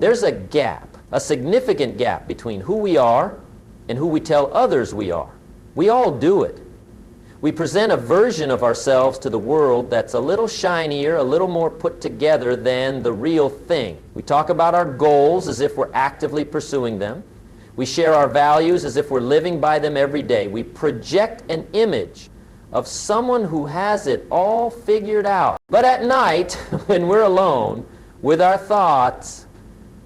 There's a gap, a significant gap between who we are and who we tell others we are. We all do it. We present a version of ourselves to the world that's a little shinier, a little more put together than the real thing. We talk about our goals as if we're actively pursuing them. We share our values as if we're living by them every day. We project an image of someone who has it all figured out. But at night, when we're alone with our thoughts,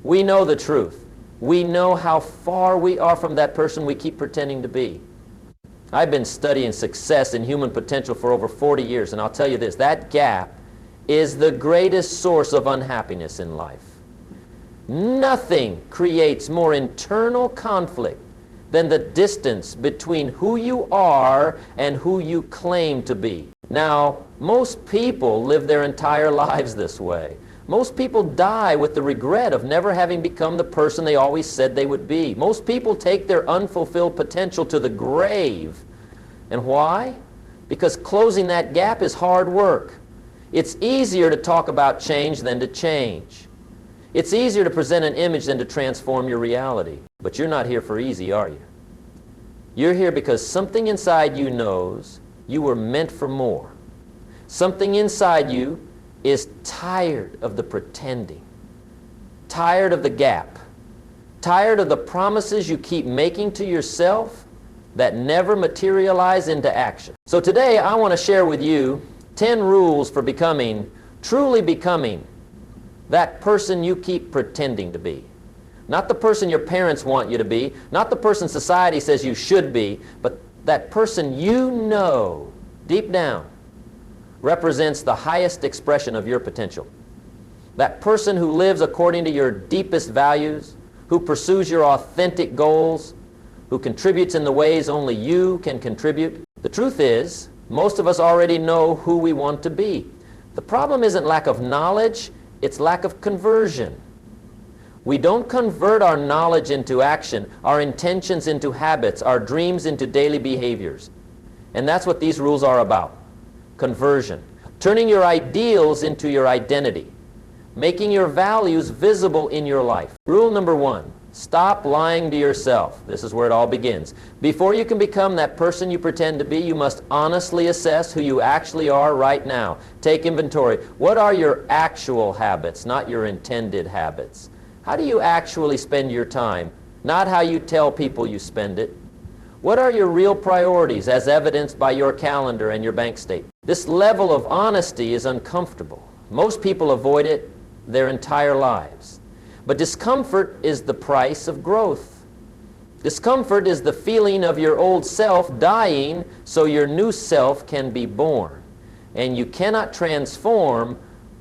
we know the truth. We know how far we are from that person we keep pretending to be. I've been studying success and human potential for over 40 years, and I'll tell you this, that gap is the greatest source of unhappiness in life. Nothing creates more internal conflict than the distance between who you are and who you claim to be. Now, most people live their entire lives this way. Most people die with the regret of never having become the person they always said they would be. Most people take their unfulfilled potential to the grave. And why? Because closing that gap is hard work. It's easier to talk about change than to change. It's easier to present an image than to transform your reality. But you're not here for easy, are you? You're here because something inside you knows you were meant for more. Something inside you is tired of the pretending, tired of the gap, tired of the promises you keep making to yourself that never materialize into action. So today I want to share with you 10 rules for truly becoming that person you keep pretending to be. Not the person your parents want you to be, not the person society says you should be, but that person you know deep down represents the highest expression of your potential. That person who lives according to your deepest values, who pursues your authentic goals, who contributes in the ways only you can contribute. The truth is, most of us already know who we want to be. The problem isn't lack of knowledge, it's lack of conversion. We don't convert our knowledge into action, our intentions into habits, our dreams into daily behaviors. And that's what these rules are about. Conversion. Turning your ideals into your identity. Making your values visible in your life. Rule number 1, stop lying to yourself. This is where it all begins. Before you can become that person you pretend to be, you must honestly assess who you actually are right now. Take inventory. What are your actual habits, not your intended habits? How do you actually spend your time, not how you tell people you spend it? What are your real priorities as evidenced by your calendar and your bank statement? This level of honesty is uncomfortable. Most people avoid it their entire lives. But discomfort is the price of growth. Discomfort is the feeling of your old self dying so your new self can be born. And you cannot transform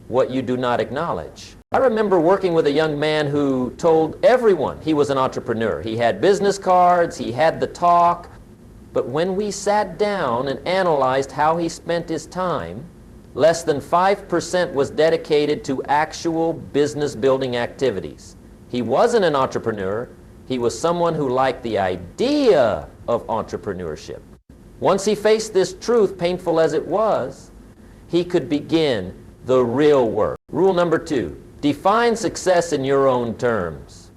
what you do not acknowledge. I remember working with a young man who told everyone he was an entrepreneur. He had business cards, he had the talk, but when we sat down and analyzed how he spent his time, less than 5% was dedicated to actual business building activities. He wasn't an entrepreneur, he was someone who liked the idea of entrepreneurship. Once he faced this truth, painful as it was, he could begin the real work. Rule number 2. Define success in your own terms.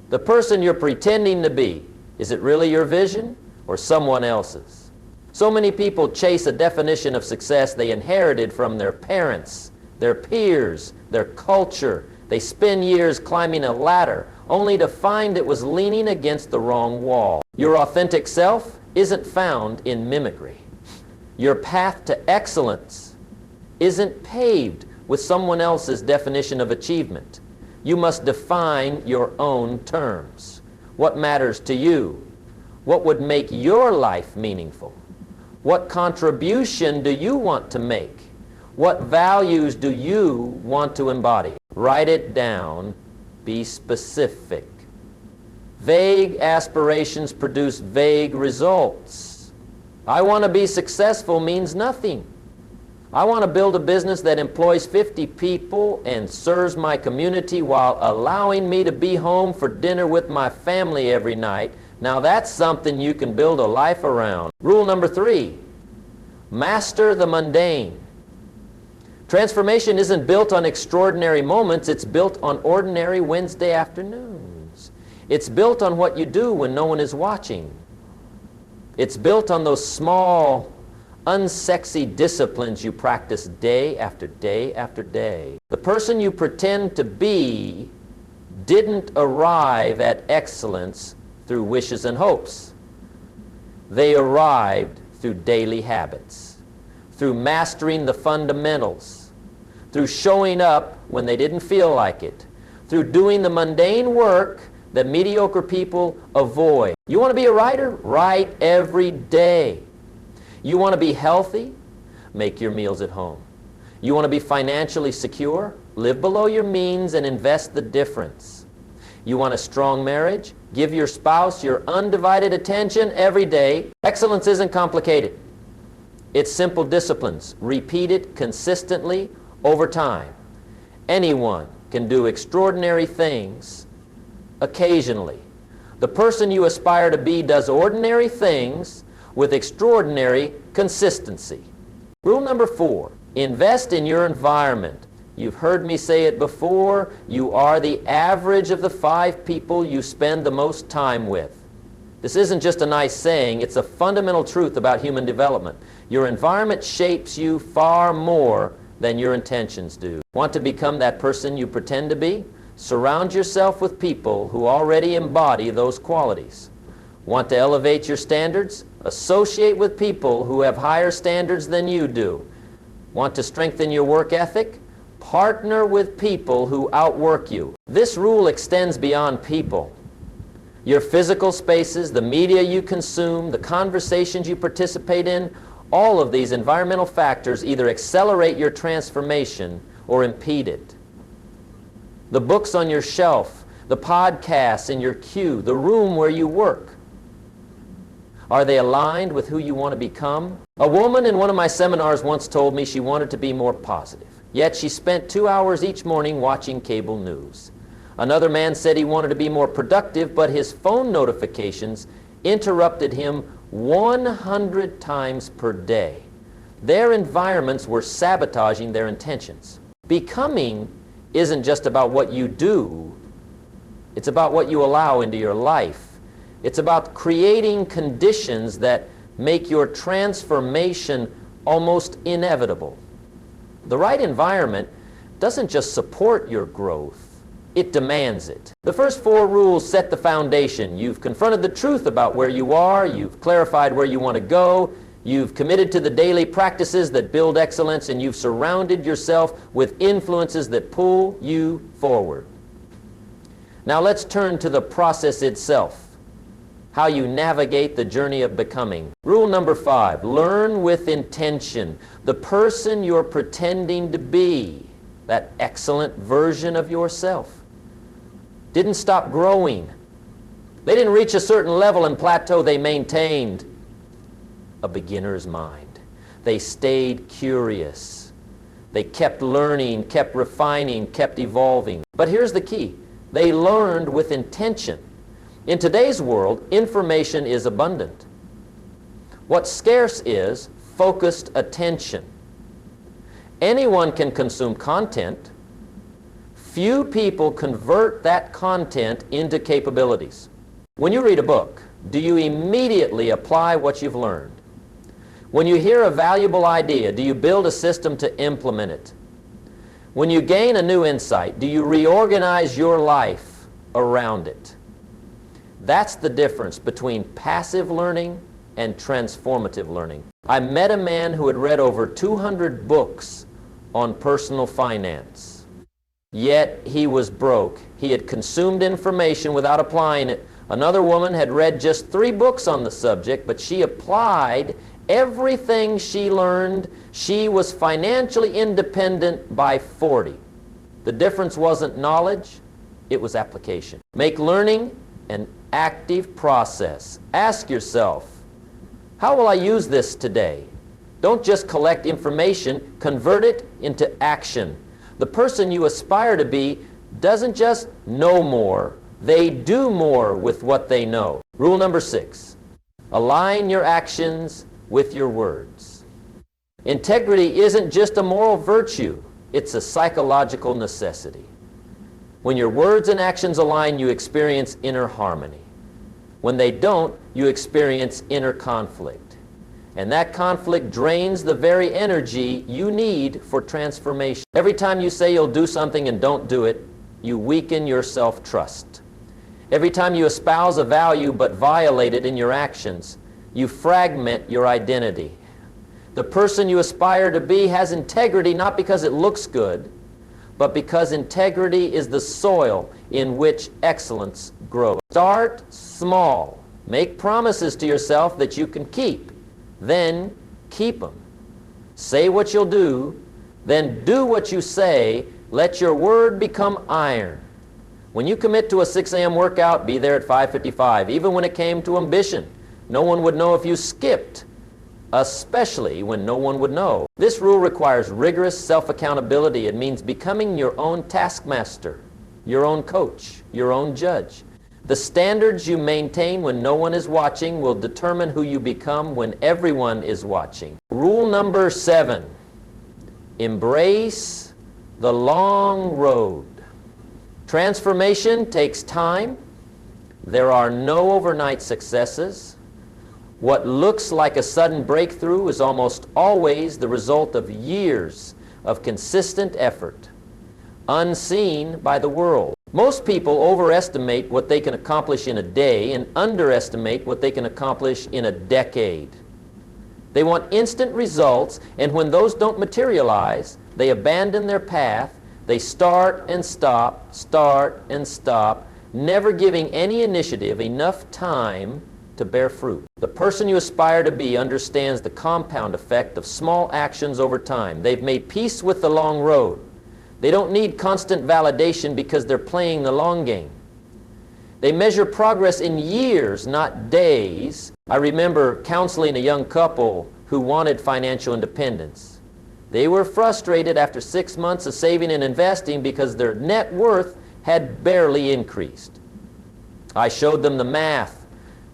The person you're pretending to be, is it really your vision or someone else's? So many people chase a definition of success they inherited from their parents, their peers, their culture. They spend years climbing a ladder only to find it was leaning against the wrong wall. Your authentic self isn't found in mimicry. Your path to excellence isn't paved with someone else's definition of achievement. You must define your own terms. What matters to you? What would make your life meaningful? What contribution do you want to make? What values do you want to embody? Write it down. Be specific. Vague aspirations produce vague results. I want to be successful means nothing. I want to build a business that employs 50 people and serves my community while allowing me to be home for dinner with my family every night. Now that's something you can build a life around. Rule number 3, master the mundane. Transformation isn't built on extraordinary moments, it's built on ordinary Wednesday afternoons. It's built on what you do when no one is watching. It's built on those small, unsexy disciplines you practice day after day after day. The person you pretend to be didn't arrive at excellence through wishes and hopes. They arrived through daily habits, through mastering the fundamentals, through showing up when they didn't feel like it, through doing the mundane work that mediocre people avoid. You want to be a writer? Write every day. You want to be healthy? Make your meals at home. You want to be financially secure? Live below your means and invest the difference. You want a strong marriage? Give your spouse your undivided attention every day. Excellence isn't complicated. It's simple disciplines, repeated consistently over time. Anyone can do extraordinary things occasionally. The person you aspire to be does ordinary things with extraordinary consistency. Rule number 4, invest in your environment. You've heard me say it before, you are the average of the 5 people you spend the most time with. This isn't just a nice saying, it's a fundamental truth about human development. Your environment shapes you far more than your intentions do. Want to become that person you pretend to be? Surround yourself with people who already embody those qualities. Want to elevate your standards? Associate with people who have higher standards than you do. Want to strengthen your work ethic? Partner with people who outwork you. This rule extends beyond people. Your physical spaces, the media you consume, the conversations you participate in, all of these environmental factors either accelerate your transformation or impede it. The books on your shelf, the podcasts in your queue, the room where you work, are they aligned with who you want to become? A woman in one of my seminars once told me she wanted to be more positive, yet she spent 2 hours each morning watching cable news. Another man said he wanted to be more productive, but his phone notifications interrupted him 100 times per day. Their environments were sabotaging their intentions. Becoming isn't just about what you do, it's about what you allow into your life. It's about creating conditions that make your transformation almost inevitable. The right environment doesn't just support your growth, it demands it. The first 4 rules set the foundation. You've confronted the truth about where you are, you've clarified where you want to go, you've committed to the daily practices that build excellence, and you've surrounded yourself with influences that pull you forward. Now let's turn to the process itself. How you navigate the journey of becoming. Rule number 5, learn with intention. The person you're pretending to be, that excellent version of yourself, didn't stop growing. They didn't reach a certain level and plateau. They maintained a beginner's mind. They stayed curious. They kept learning, kept refining, kept evolving. But here's the key. They learned with intention. In today's world, information is abundant. What's scarce is focused attention. Anyone can consume content. Few people convert that content into capabilities. When you read a book, do you immediately apply what you've learned? When you hear a valuable idea, do you build a system to implement it? When you gain a new insight, do you reorganize your life around it? That's the difference between passive learning and transformative learning. I met a man who had read over 200 books on personal finance. Yet he was broke. He had consumed information without applying it. Another woman had read just 3 books on the subject, but she applied everything she learned. She was financially independent by 40. The difference wasn't knowledge, it was application. Make learning an active process. Ask yourself, how will I use this today? Don't just collect information, convert it into action. The person you aspire to be doesn't just know more, they do more with what they know. Rule number 6, align your actions with your words. Integrity isn't just a moral virtue, it's a psychological necessity. When your words and actions align, you experience inner harmony. When they don't, you experience inner conflict. And that conflict drains the very energy you need for transformation. Every time you say you'll do something and don't do it, you weaken your self-trust. Every time you espouse a value but violate it in your actions, you fragment your identity. The person you aspire to be has integrity not because it looks good, but because integrity is the soil in which excellence grows. Start small. Make promises to yourself that you can keep. Then keep them. Say what you'll do, then do what you say. Let your word become iron. When you commit to a 6 a.m. workout, be there at 5:55. Even when it came to ambition, no one would know if you skipped, especially when no one would know. This rule requires rigorous self-accountability. It means becoming your own taskmaster, your own coach, your own judge. The standards you maintain when no one is watching will determine who you become when everyone is watching. Rule number 7, embrace the long road. Transformation takes time. There are no overnight successes. What looks like a sudden breakthrough is almost always the result of years of consistent effort, unseen by the world. Most people overestimate what they can accomplish in a day and underestimate what they can accomplish in a decade. They want instant results, and when those don't materialize, they abandon their path. They start and stop, never giving any initiative enough time to bear fruit. The person you aspire to be understands the compound effect of small actions over time. They've made peace with the long road. They don't need constant validation because they're playing the long game. They measure progress in years, not days. I remember counseling a young couple who wanted financial independence. They were frustrated after 6 months of saving and investing because their net worth had barely increased. I showed them the math.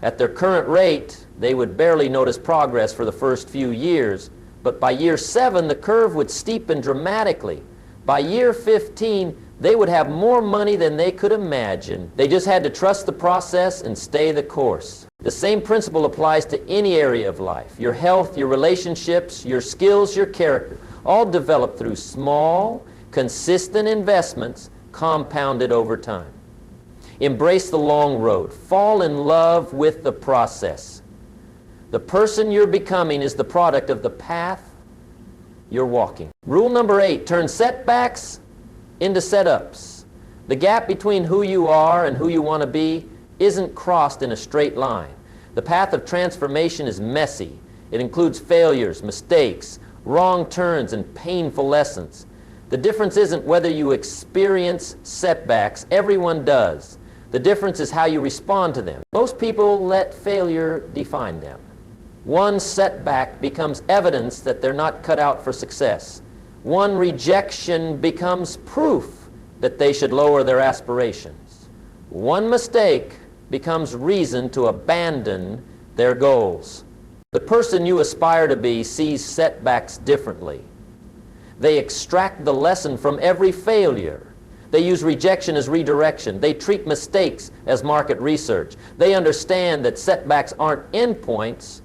At their current rate, they would barely notice progress for the first few years, but by year 7, the curve would steepen dramatically. By year 15, they would have more money than they could imagine. They just had to trust the process and stay the course. The same principle applies to any area of life. Your health, your relationships, your skills, your character, all developed through small, consistent investments compounded over time. Embrace the long road. Fall in love with the process. The person you're becoming is the product of the path you're walking. Rule number 8, turn setbacks into setups. The gap between who you are and who you want to be isn't crossed in a straight line. The path of transformation is messy. It includes failures, mistakes, wrong turns, and painful lessons. The difference isn't whether you experience setbacks. Everyone does. The difference is how you respond to them. Most people let failure define them. One setback becomes evidence that they're not cut out for success. One rejection becomes proof that they should lower their aspirations. One mistake becomes reason to abandon their goals. The person you aspire to be sees setbacks differently. They extract the lesson from every failure. They use rejection as redirection. They treat mistakes as market research. They understand that setbacks aren't endpoints.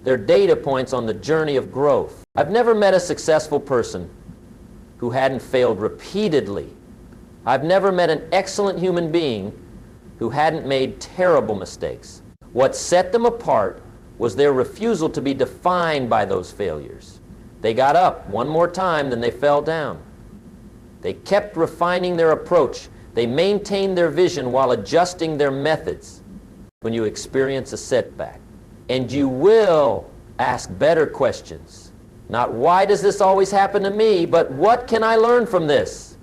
They're data points on the journey of growth. I've never met a successful person who hadn't failed repeatedly. I've never met an excellent human being who hadn't made terrible mistakes. What set them apart was their refusal to be defined by those failures. They got up one more time than they fell down. They kept refining their approach. They maintained their vision while adjusting their methods. When you experience a setback, and you will ask better questions. Not why does this always happen to me, but what can I learn from this?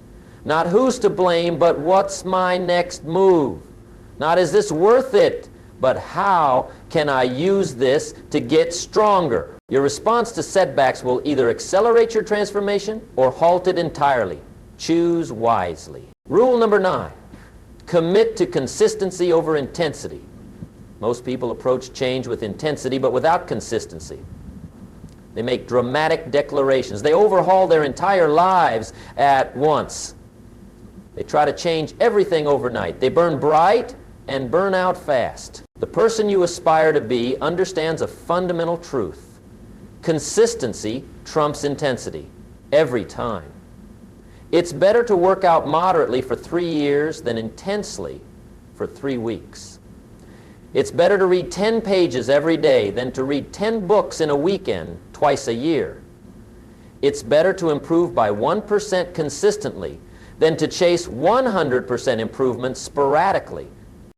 Not who's to blame, but what's my next move? Not is this worth it, but how can I use this to get stronger? Your response to setbacks will either accelerate your transformation or halt it entirely. Choose wisely. Rule number 9, commit to consistency over intensity. Most people approach change with intensity, but without consistency. They make dramatic declarations. They overhaul their entire lives at once. They try to change everything overnight. They burn bright and burn out fast. The person you aspire to be understands a fundamental truth. Consistency trumps intensity every time. It's better to work out moderately for 3 years than intensely for 3 weeks. It's better to read 10 pages every day than to read 10 books in a weekend twice a year. It's better to improve by 1% consistently than to chase 100% improvement sporadically.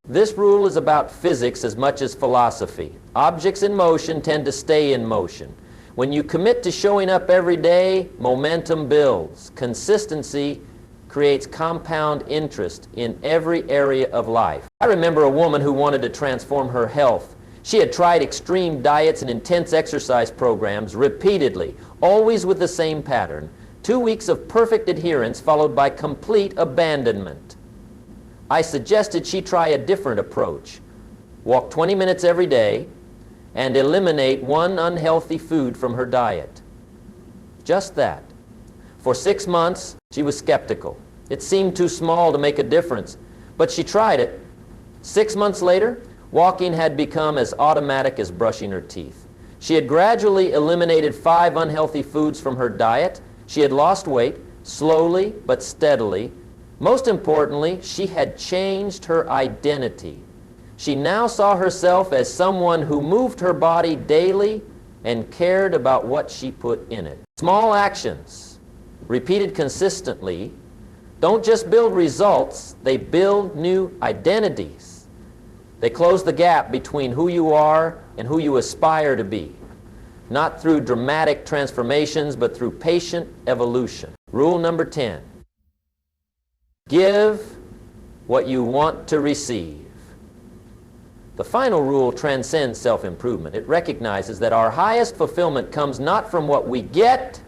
This rule is about physics as much as philosophy. Objects in motion tend to stay in motion. When you commit to showing up every day, momentum builds. Consistency creates compound interest in every area of life. I remember a woman who wanted to transform her health. She had tried extreme diets and intense exercise programs repeatedly, always with the same pattern. 2 weeks of perfect adherence followed by complete abandonment. I suggested she try a different approach. Walk 20 minutes every day and eliminate one unhealthy food from her diet. Just that. For 6 months, she was skeptical. It seemed too small to make a difference, but she tried it. 6 months later, walking had become as automatic as brushing her teeth. She had gradually eliminated 5 unhealthy foods from her diet. She had lost weight, slowly but steadily. Most importantly, she had changed her identity. She now saw herself as someone who moved her body daily and cared about what she put in it. Small actions, repeated consistently, don't just build results, they build new identities. They close the gap between who you are and who you aspire to be, not through dramatic transformations, but through patient evolution. Rule number 10, give what you want to receive. The final rule transcends self-improvement. It recognizes that our highest fulfillment comes not from what we get,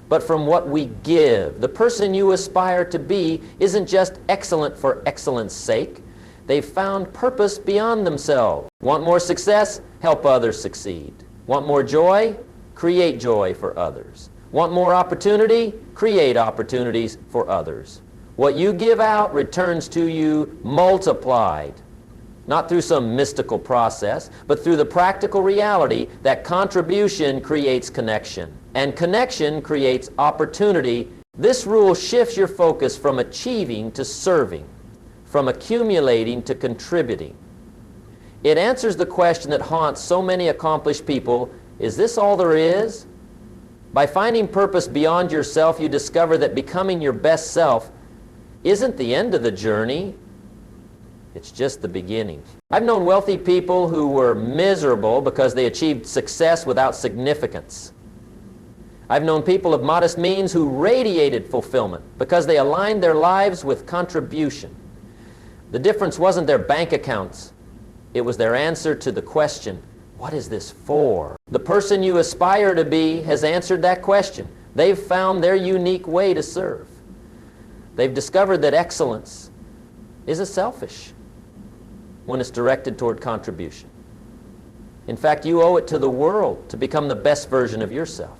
but from what we give. The person you aspire to be isn't just excellent for excellence sake. They've found purpose beyond themselves. Want more success? Help others succeed. Want more joy? Create joy for others. Want more opportunity? Create opportunities for others. What you give out returns to you multiplied. Not through some mystical process, but through the practical reality that contribution creates connection, and connection creates opportunity. This rule shifts your focus from achieving to serving, from accumulating to contributing. It answers the question that haunts so many accomplished people: is this all there is? By finding purpose beyond yourself, you discover that becoming your best self isn't the end of the journey. It's just the beginning. I've known wealthy people who were miserable because they achieved success without significance. I've known people of modest means who radiated fulfillment because they aligned their lives with contribution. The difference wasn't their bank accounts. It was their answer to the question, what is this for? The person you aspire to be has answered that question. They've found their unique way to serve. They've discovered that excellence isn't selfish when it's directed toward contribution. In fact, you owe it to the world to become the best version of yourself,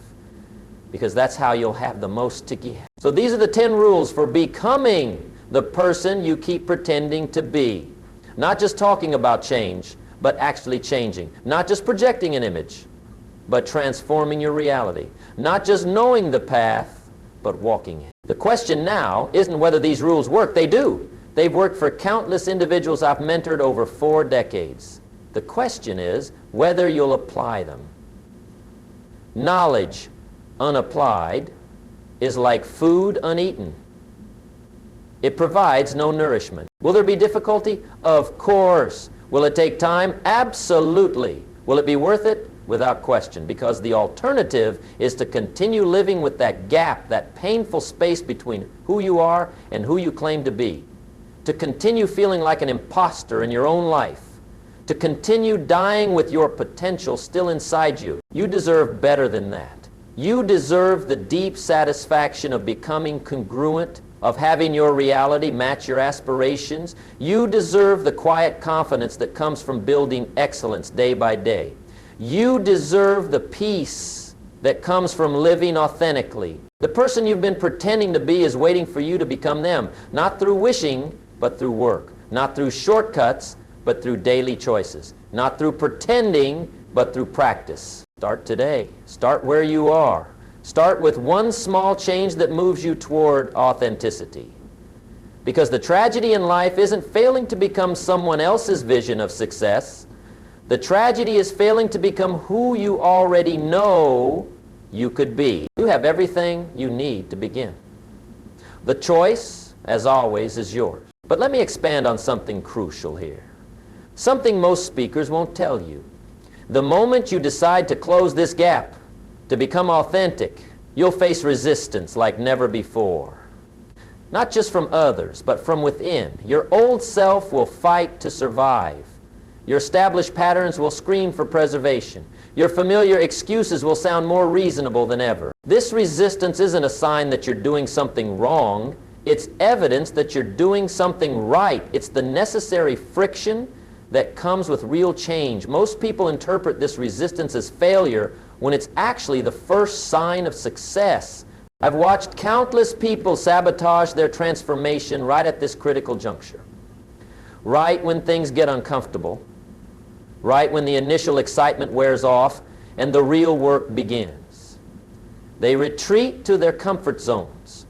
because that's how you'll have the most to give. So these are the 10 rules for becoming the person you keep pretending to be. Not just talking about change, but actually changing. Not just projecting an image, but transforming your reality. Not just knowing the path, but walking it. The question now isn't whether these rules work. They do. They've worked for countless individuals I've mentored over 4 decades. The question is whether you'll apply them. Knowledge unapplied is like food uneaten. It provides no nourishment. Will there be difficulty? Of course. Will it take time? Absolutely. Will it be worth it? Without question, because the alternative is to continue living with that gap, that painful space between who you are and who you claim to be. To continue feeling like an imposter in your own life. To continue dying with your potential still inside you. You deserve better than that. You deserve the deep satisfaction of becoming congruent, of having your reality match your aspirations. You deserve the quiet confidence that comes from building excellence day by day. You deserve the peace that comes from living authentically. The person you've been pretending to be is waiting for you to become them, not through wishing, but through work, not through shortcuts, but through daily choices, not through pretending, but through practice. Start today. Start where you are. Start with one small change that moves you toward authenticity. Because the tragedy in life isn't failing to become someone else's vision of success. The tragedy is failing to become who you already know you could be. You have everything you need to begin. The choice, as always, is yours. But let me expand on something crucial here. Something most speakers won't tell you. The moment you decide to close this gap, to become authentic, you'll face resistance like never before. Not just from others, but from within. Your old self will fight to survive. Your established patterns will scream for preservation. Your familiar excuses will sound more reasonable than ever. This resistance isn't a sign that you're doing something wrong. It's evidence that you're doing something right. It's the necessary friction that comes with real change. Most people interpret this resistance as failure when it's actually the first sign of success. I've watched countless people sabotage their transformation right at this critical juncture. Right when things get uncomfortable, right when the initial excitement wears off and the real work begins. They retreat to their comfort zones.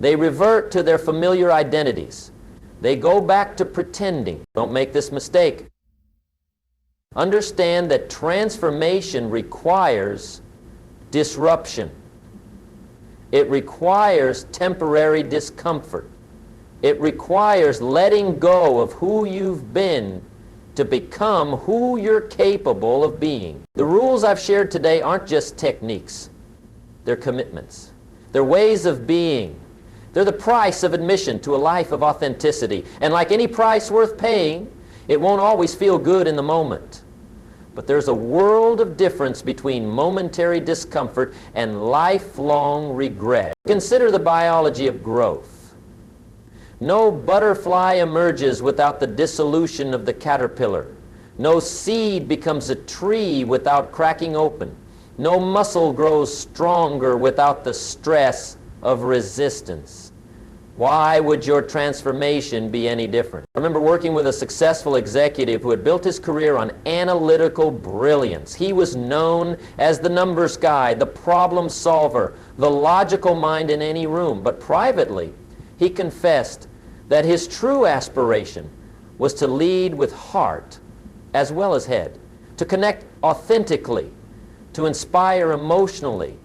They revert to their familiar identities. They go back to pretending. Don't make this mistake. Understand that transformation requires disruption. It requires temporary discomfort. It requires letting go of who you've been to become who you're capable of being. The rules I've shared today aren't just techniques. They're commitments. They're ways of being. They're the price of admission to a life of authenticity. And like any price worth paying, it won't always feel good in the moment. But there's a world of difference between momentary discomfort and lifelong regret. Consider the biology of growth. No butterfly emerges without the dissolution of the caterpillar. No seed becomes a tree without cracking open. No muscle grows stronger without the stress of resistance. Why would your transformation be any different? I remember working with a successful executive who had built his career on analytical brilliance. He was known as the numbers guy, the problem solver, the logical mind in any room. But privately, he confessed that his true aspiration was to lead with heart as well as head, to connect authentically, to inspire emotionally,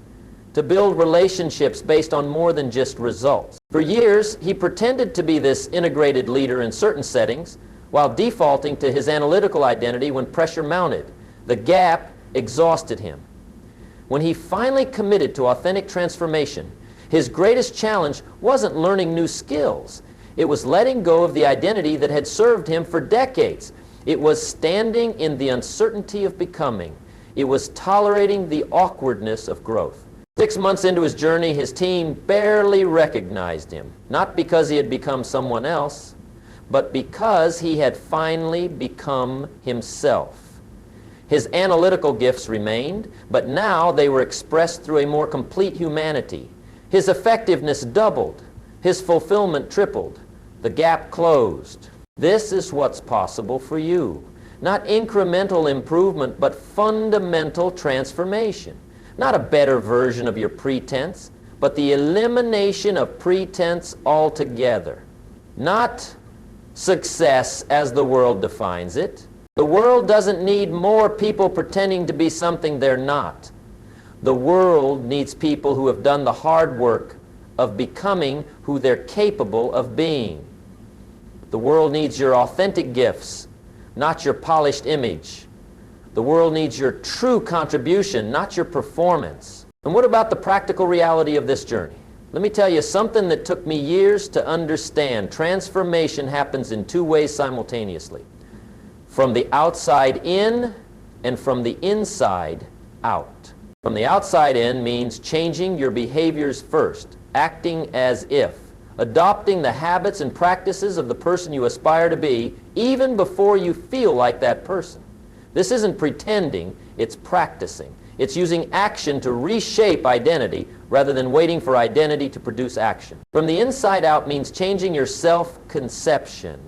to build relationships based on more than just results. For years, he pretended to be this integrated leader in certain settings while defaulting to his analytical identity when pressure mounted. The gap exhausted him. When he finally committed to authentic transformation, his greatest challenge wasn't learning new skills. It was letting go of the identity that had served him for decades. It was standing in the uncertainty of becoming. It was tolerating the awkwardness of growth. 6 months into his journey, his team barely recognized him, not because he had become someone else, but because he had finally become himself. His analytical gifts remained, but now they were expressed through a more complete humanity. His effectiveness doubled. His fulfillment tripled. The gap closed. This is what's possible for you. Not incremental improvement, but fundamental transformation. Not a better version of your pretense, but the elimination of pretense altogether. Not success as the world defines it. The world doesn't need more people pretending to be something they're not. The world needs people who have done the hard work of becoming who they're capable of being. The world needs your authentic gifts, not your polished image. The world needs your true contribution, not your performance. And what about the practical reality of this journey? Let me tell you something that took me years to understand. Transformation happens in two ways simultaneously. From the outside in and from the inside out. From the outside in means changing your behaviors first, acting as if, adopting the habits and practices of the person you aspire to be, even before you feel like that person. This isn't pretending, it's practicing. It's using action to reshape identity rather than waiting for identity to produce action. From the inside out means changing your self-conception,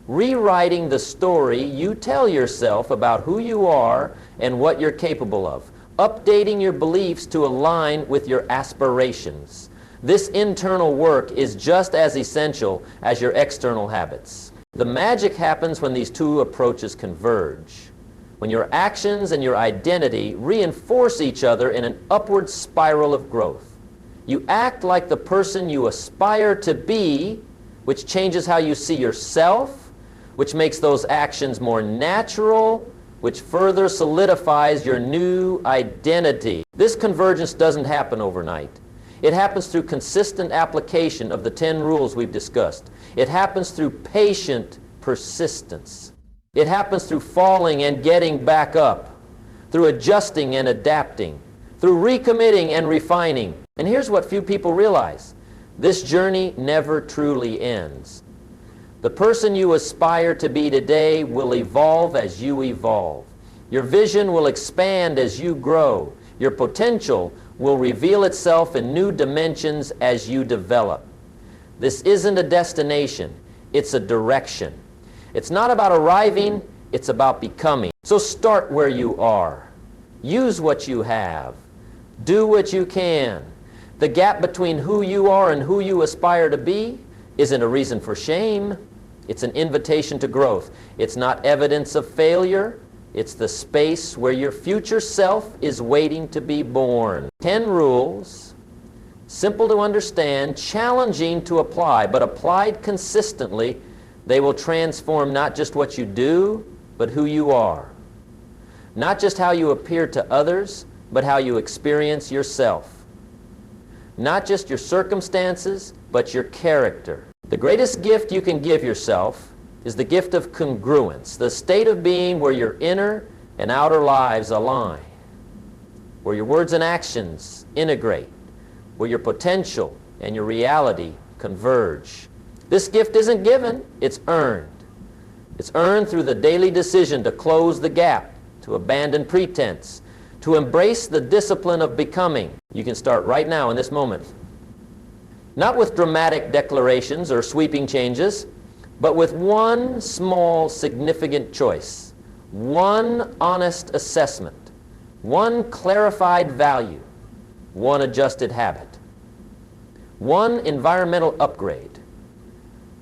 rewriting the story you tell yourself about who you are and what you're capable of, updating your beliefs to align with your aspirations. This internal work is just as essential as your external habits. The magic happens when these two approaches converge, when your actions and your identity reinforce each other in an upward spiral of growth. You act like the person you aspire to be, which changes how you see yourself, which makes those actions more natural, which further solidifies your new identity. This convergence doesn't happen overnight. It happens through consistent application of the 10 rules we've discussed. It happens through patient persistence. It happens through falling and getting back up, through adjusting and adapting, through recommitting and refining. And here's what few people realize. This journey never truly ends. The person you aspire to be today will evolve as you evolve. Your vision will expand as you grow. Your potential will reveal itself in new dimensions as you develop. This isn't a destination, it's a direction. It's not about arriving, it's about becoming. So start where you are. Use what you have. Do what you can. The gap between who you are and who you aspire to be isn't a reason for shame. It's an invitation to growth. It's not evidence of failure. It's the space where your future self is waiting to be born. 10 rules, simple to understand, challenging to apply, but applied consistently, they will transform not just what you do, but who you are. Not just how you appear to others, but how you experience yourself. Not just your circumstances, but your character. The greatest gift you can give yourself is the gift of congruence, the state of being where your inner and outer lives align, where your words and actions integrate, where your potential and your reality converge. This gift isn't given, it's earned. It's earned through the daily decision to close the gap, to abandon pretense, to embrace the discipline of becoming. You can start right now in this moment. Not with dramatic declarations or sweeping changes, but with one small significant choice, one honest assessment, one clarified value, one adjusted habit, one environmental upgrade,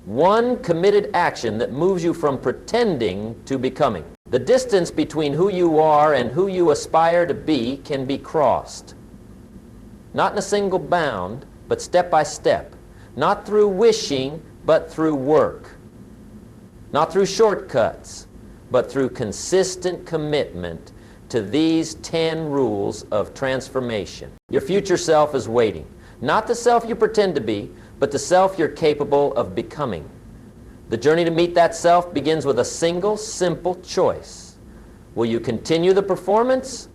one committed action that moves you from pretending to becoming. The distance between who you are and who you aspire to be can be crossed. Not in a single bound, but step by step. Not through wishing, but through work. Not through shortcuts, but through consistent commitment to these 10 rules of transformation. Your future self is waiting. Not the self you pretend to be, but the self you're capable of becoming. The journey to meet that self begins with a single, simple choice. Will you continue the performance,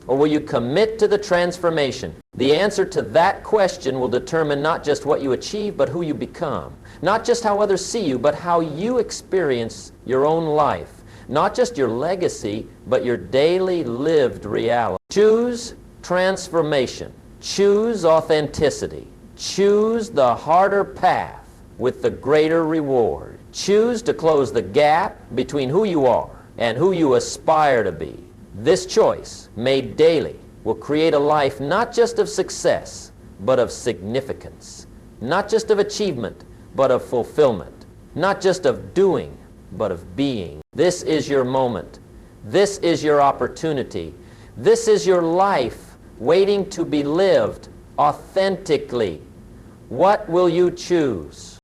or will you commit to the transformation? The answer to that question will determine not just what you achieve, but who you become. Not just how others see you, but how you experience your own life. Not just your legacy, but your daily lived reality. Choose transformation. Choose authenticity. Choose the harder path with the greater reward. Choose to close the gap between who you are and who you aspire to be. This choice, made daily, will create a life not just of success, but of significance. Not just of achievement, but of fulfillment. Not just of doing, but of being. This is your moment. This is your opportunity. This is your life waiting to be lived authentically. What will you choose?